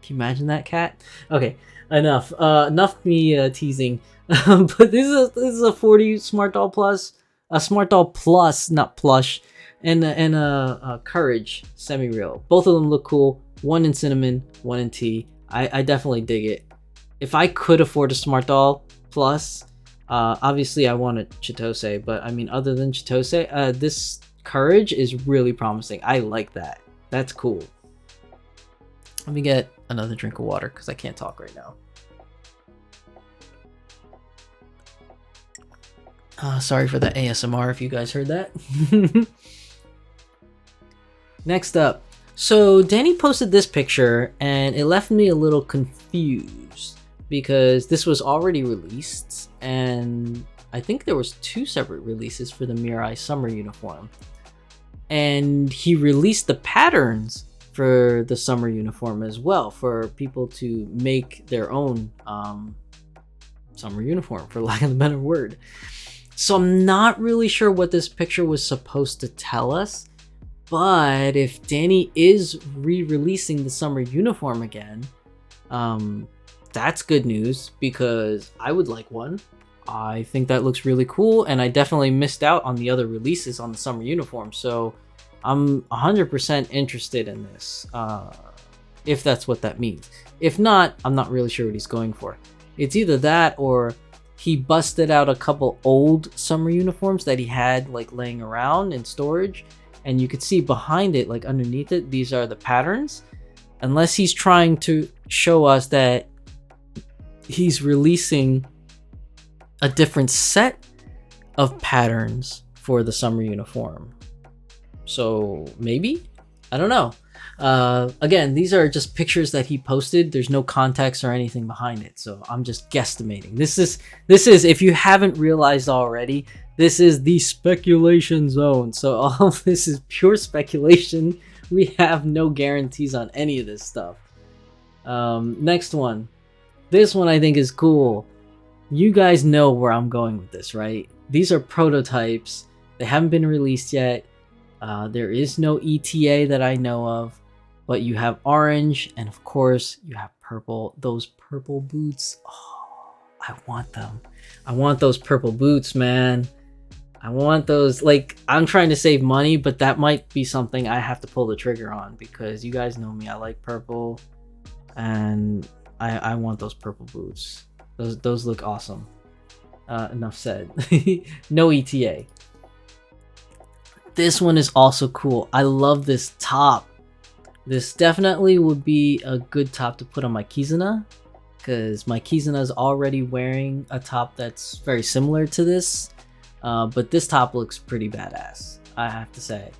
Speaker 1: Can you imagine that, Cat? Okay, enough. Enough me teasing. But this is a 40 Smart Doll Plus, a Smart Doll Plus, not plush, and a Courage semi-real. Both of them look cool. One in cinnamon, one in tea. I definitely dig it. If I could afford a Smart Doll Plus, obviously I want a Chitose, but I mean, other than Chitose, this Courage is really promising. I like that. That's cool. Let me get another drink of water because I can't talk right now. Sorry for the ASMR if you guys heard that. Next up. So Danny posted this picture and it left me a little confused because this was already released, and I think there was 2 separate releases for the Mirai summer uniform. And he released the patterns for the summer uniform as well for people to make their own summer uniform, for lack of a better word. So I'm not really sure what this picture was supposed to tell us, but if Danny is re-releasing the summer uniform again, that's good news because I would like one. I think that looks really cool, and I definitely missed out on the other releases on the summer uniform, so I'm 100% interested in this, if that's what that means. If not, I'm not really sure what he's going for. It's either that or he busted out a couple old summer uniforms that he had like laying around in storage, and you could see behind it, like underneath it, these are the patterns. Unless he's trying to show us that he's releasing a different set of patterns for the summer uniform. So maybe? I don't know. Again, these are just pictures that he posted. There's no context or anything behind it, so I'm just guesstimating. This is, if you haven't realized already, this is the speculation zone. So all of this is pure speculation. We have no guarantees on any of this stuff. Next one. This one I think is cool. You guys know where I'm going with this, right? These are prototypes. They haven't been released yet. There is no ETA that I know of, but you have orange, and of course you have purple. Those purple boots, oh, I want them. I want those purple boots, man. I want those. Like, I'm trying to save money, but that might be something I have to pull the trigger on because you guys know me. I like purple, and I want those purple boots. Those look awesome. Enough said. No ETA. This one is also cool. I love this top. This definitely would be a good top to put on my Kizuna, because my Kizuna is already wearing a top that's very similar to this, but this top looks pretty badass, I have to say.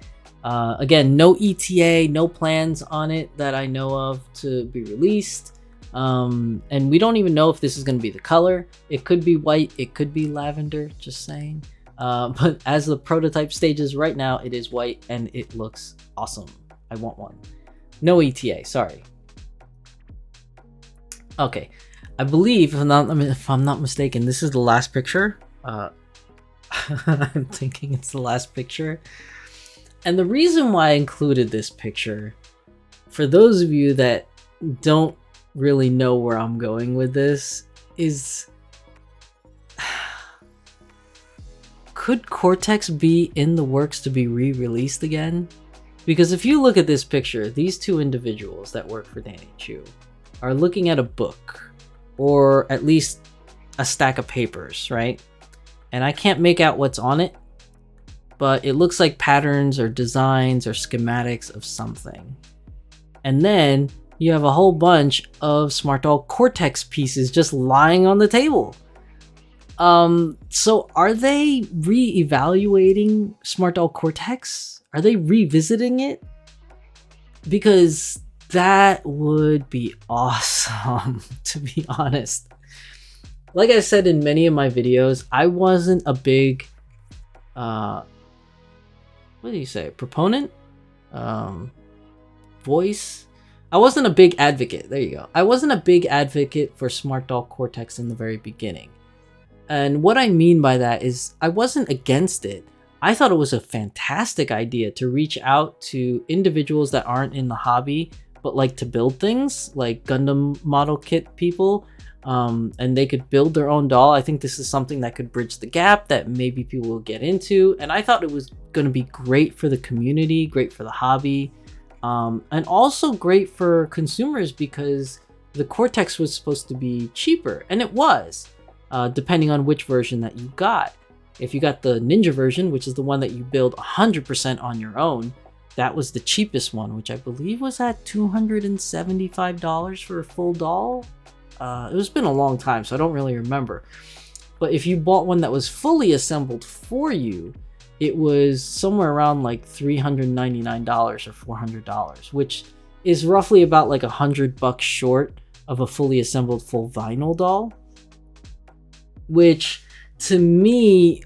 Speaker 1: Again, no ETA, no plans on it that I know of to be released, and we don't even know if this is going to be the color. It could be white, it could be lavender, just saying. But as the prototype stages right now, it is white and it looks awesome. I want one. No ETA, sorry. Okay, I believe, if I'm not mistaken, this is the last picture. I'm thinking it's the last picture. And the reason why I included this picture, for those of you that don't really know where I'm going with this, is could Cortex be in the works to be re-released again? Because if you look at this picture, these 2 individuals that work for Danny Chu are looking at a book, or at least a stack of papers, right? And I can't make out what's on it, but it looks like patterns or designs or schematics of something. And then you have a whole bunch of Smart Doll Cortex pieces just lying on the table. So are they re-evaluating Smart Doll Cortex? Are they revisiting it? Because that would be awesome, to be honest. Like I said in many of my videos, I wasn't a big, what do you say, proponent? Voice? I wasn't a big advocate, there you go. I wasn't a big advocate for Smart Doll Cortex in the very beginning. And what I mean by that is I wasn't against it. I thought it was a fantastic idea to reach out to individuals that aren't in the hobby but like to build things, like Gundam model kit people, and they could build their own doll. I think this is something that could bridge the gap that maybe people will get into, and I thought it was going to be great for the community, great for the hobby, and also great for consumers because the Cortex was supposed to be cheaper, and it was, depending on which version that you got. If you got the Ninja version, which is the one that you build 100% on your own, that was the cheapest one, which I believe was at $275 for a full doll. It was been a long time, so I don't really remember. But if you bought one that was fully assembled for you, it was somewhere around like $399 or $400, which is roughly about like $100 short of a fully assembled full vinyl doll. Which, to me,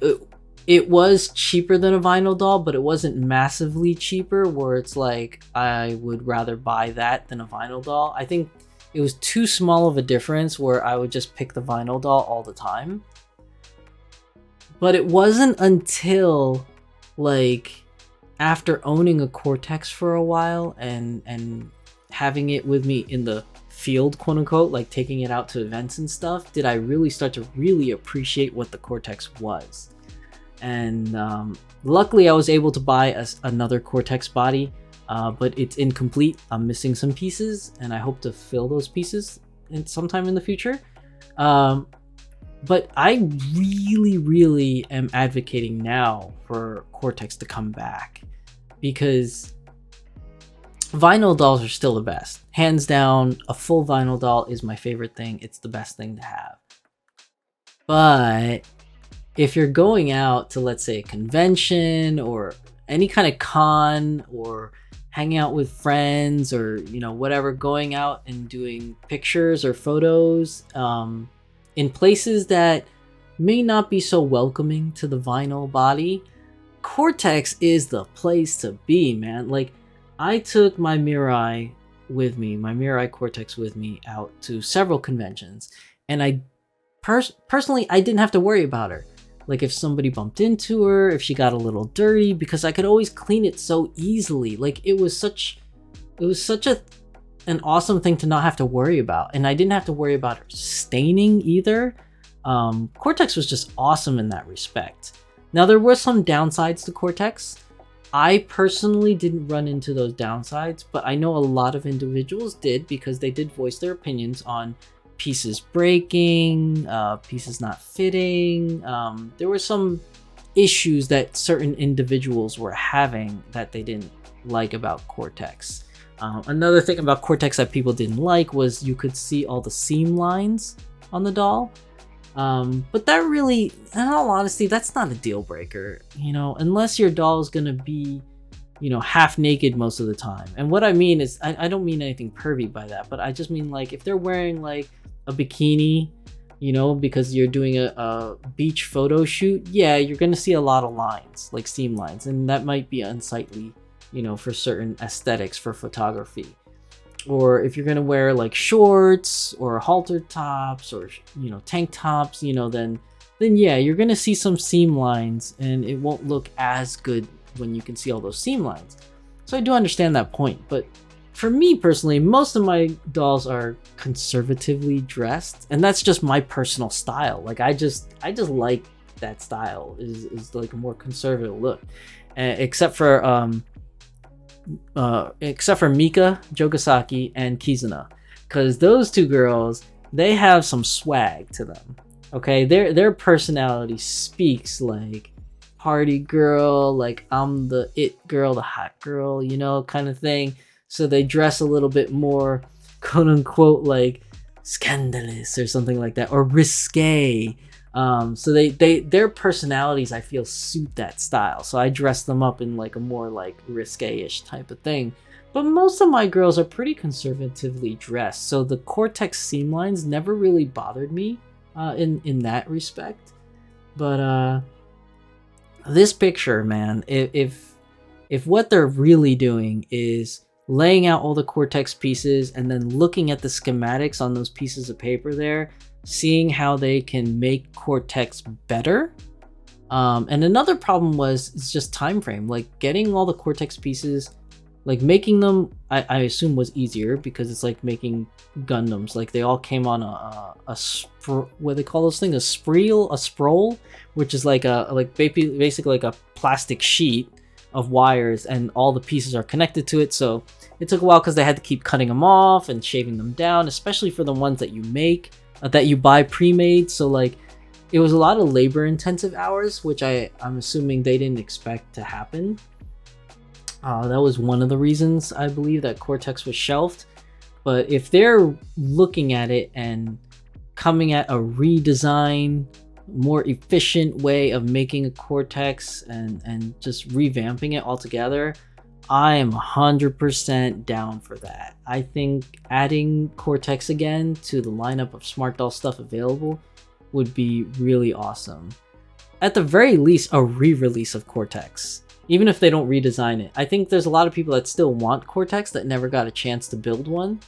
Speaker 1: it was cheaper than a vinyl doll, but it wasn't massively cheaper where it's like I would rather buy that than a vinyl doll. I think it was too small of a difference where I would just pick the vinyl doll all the time. But it wasn't until like after owning a Cortex for a while and having it with me in the field, quote unquote, like taking it out to events and stuff, did I really start to really appreciate what the Cortex was. And luckily I was able to buy another Cortex body, but it's incomplete. I'm missing some pieces and I hope to fill those pieces sometime in the future. But I really am advocating now for Cortex to come back because vinyl dolls are still the best. Hands down, a full vinyl doll is my favorite thing. It's the best thing to have. But if you're going out to, let's say, a convention or any kind of con or hanging out with friends or, you know, whatever, going out and doing pictures or photos in places that may not be so welcoming to the vinyl body, Cortex is the place to be, man. Like, I took my Mirai with me, my Mirai Cortex with me out to several conventions, and I personally, I didn't have to worry about her. Like if somebody bumped into her, if she got a little dirty, because I could always clean it so easily. Like it was such an awesome thing to not have to worry about. And I didn't have to worry about her staining either. Cortex was just awesome in that respect. Now there were some downsides to Cortex. I personally didn't run into those downsides, but I know a lot of individuals did because they did voice their opinions on pieces breaking, pieces not fitting. There were some issues that certain individuals were having that they didn't like about Cortex. Another thing about Cortex that people didn't like was you could see all the seam lines on the doll. But that really, in all honesty, that's not a deal breaker, you know, unless your doll is gonna be, you know, half naked most of the time. And what I mean is, I don't mean anything pervy by that, but I just mean like if they're wearing like a bikini, you know, because you're doing a beach photo shoot, yeah, you're gonna see a lot of lines, like seam lines, and that might be unsightly, you know, for certain aesthetics for photography. Or if you're gonna wear like shorts or halter tops or, you know, tank tops, you know, then yeah, you're gonna see some seam lines and it won't look as good when you can see all those seam lines. So I do understand that point, but for me personally, most of my dolls are conservatively dressed, and that's just my personal style. Like I just like that style is like a more conservative look, except for Mika, Jogasaki, and Kizuna, because those two girls, they have some swag to them. Okay, their personality speaks like party girl, like I'm the it girl, the hot girl, you know, kind of thing. So they dress a little bit more quote unquote like scandalous or something like that, or risque. So their personalities, I feel, suit that style. So I dress them up in like a more like risque-ish type of thing. But most of my girls are pretty conservatively dressed, so the Cortex seam lines never really bothered me in that respect. But this picture, man, if what they're really doing is laying out all the Cortex pieces and then looking at the schematics on those pieces of paper there, seeing how they can make Cortex better. And another problem was it's just time frame. Like getting all the Cortex pieces, like making them, I assume was easier because it's like making Gundams. Like they all came on what do they call those things? A sproul, which is like basically like a plastic sheet of wires, and all the pieces are connected to it. So it took a while because they had to keep cutting them off and shaving them down, especially for the ones that you make, that you buy pre-made. So like it was a lot of labor intensive hours, which I'm assuming they didn't expect to happen. That was one of the reasons I believe that Cortex was shelved. But if they're looking at it and coming at a redesign, more efficient way of making a Cortex and just revamping it altogether, I am 100% down for that. I think adding Cortex again to the lineup of Smart Doll stuff available would be really awesome. At the very least, a re-release of Cortex, even if they don't redesign it. I think there's a lot of people that still want Cortex that never got a chance to build one.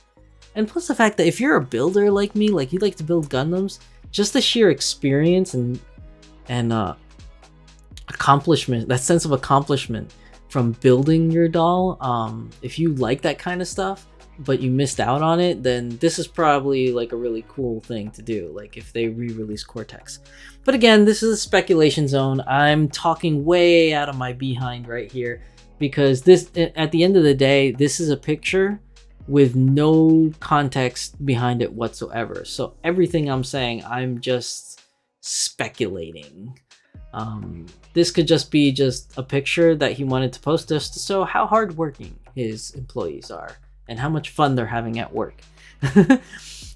Speaker 1: And plus the fact that if you're a builder like me, like you like to build Gundams, just the sheer experience and accomplishment, that sense of accomplishment from building your doll, if you like that kind of stuff but you missed out on it, then this is probably like a really cool thing to do, like if they re-release Cortex. But again, this is a speculation zone. I'm talking way out of my behind right here, because this, at the end of the day, this is a picture with no context behind it whatsoever. So everything I'm saying, I'm just speculating. This could just be just a picture that he wanted to post just to show how hardworking his employees are and how much fun they're having at work.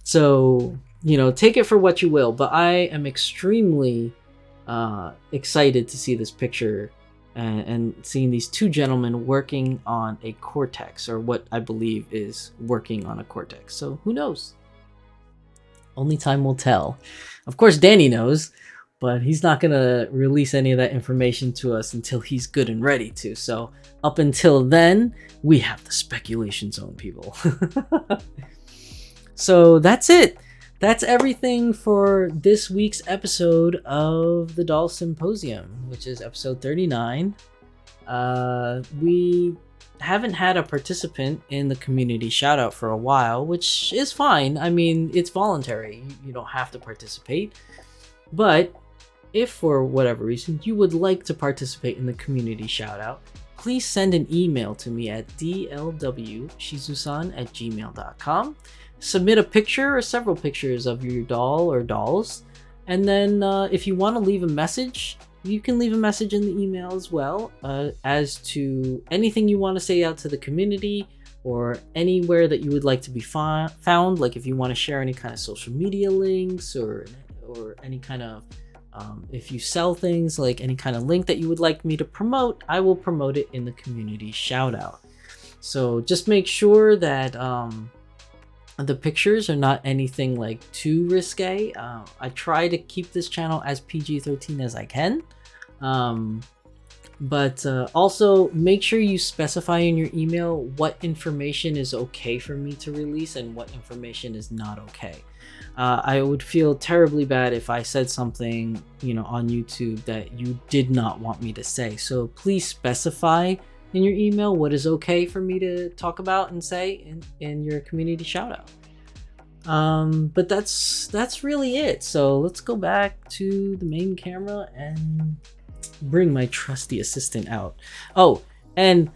Speaker 1: So, you know, take it for what you will, but I am extremely excited to see this picture and seeing these two gentlemen working on a Cortex, or what I believe is working on a Cortex. So who knows? Only time will tell. Of course, Danny knows, but he's not gonna release any of that information to us until he's good and ready to. So up until then, we have the speculation zone, people. So that's it. That's everything for this week's episode of the Doll Symposium, which is episode 39. We haven't had a participant in the community shoutout for a while, which is fine. I mean, it's voluntary. You don't have to participate. But if for whatever reason you would like to participate in the community shoutout, please send an email to me at dlwshizusan@gmail.com. Submit a picture or several pictures of your doll or dolls, and then if you want to leave a message, you can leave a message in the email as well, as to anything you want to say out to the community, or anywhere that you would like to be found. Like if you want to share any kind of social media links, or any kind of if you sell things, like any kind of link that you would like me to promote, I will promote it in the community shout out. So just make sure that the pictures are not anything like too risque. I try to keep this channel as PG-13 as I can. But also make sure you specify in your email what information is okay for me to release and what information is not okay. I would feel terribly bad if I said something, you know, on YouTube that you did not want me to say. So please specify in your email what is okay for me to talk about and say in your community shout out. But that's really it. So let's go back to the main camera and bring my trusty assistant out. Oh, and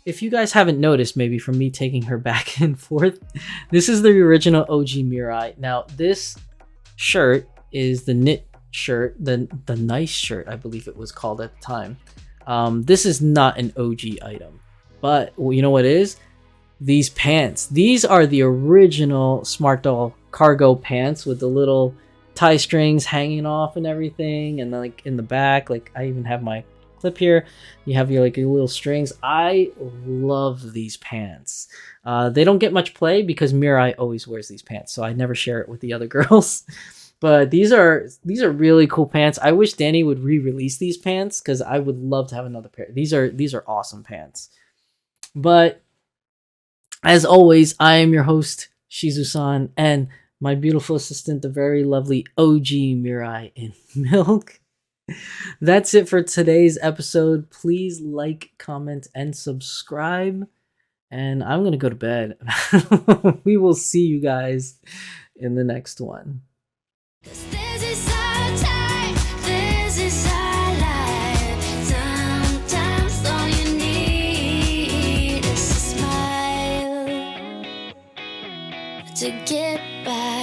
Speaker 1: if you guys haven't noticed, maybe from me taking her back and forth, this is the original OG Mirai. Now this shirt is the knit shirt, the nice shirt, I believe it was called at the time. This is not an OG item, but you know what it is? these pants. These are the original Smart Doll cargo pants with the little tie strings hanging off and everything, and like in the back, like I even have my clip here. You have your little strings. I love these pants. They don't get much play because Mirai always wears these pants, so I never share it with the other girls. But these are really cool pants. I wish Danny would re-release these pants because I would love to have another pair. These are awesome pants. But as always, I am your host, Shizusan, and my beautiful assistant, the very lovely OG Mirai in Milk. That's it for today's episode. Please like, comment, and subscribe. And I'm going to go to bed. We will see you guys in the next one.
Speaker 2: This is our time, this is our life. Sometimes all you need is a smile to get by.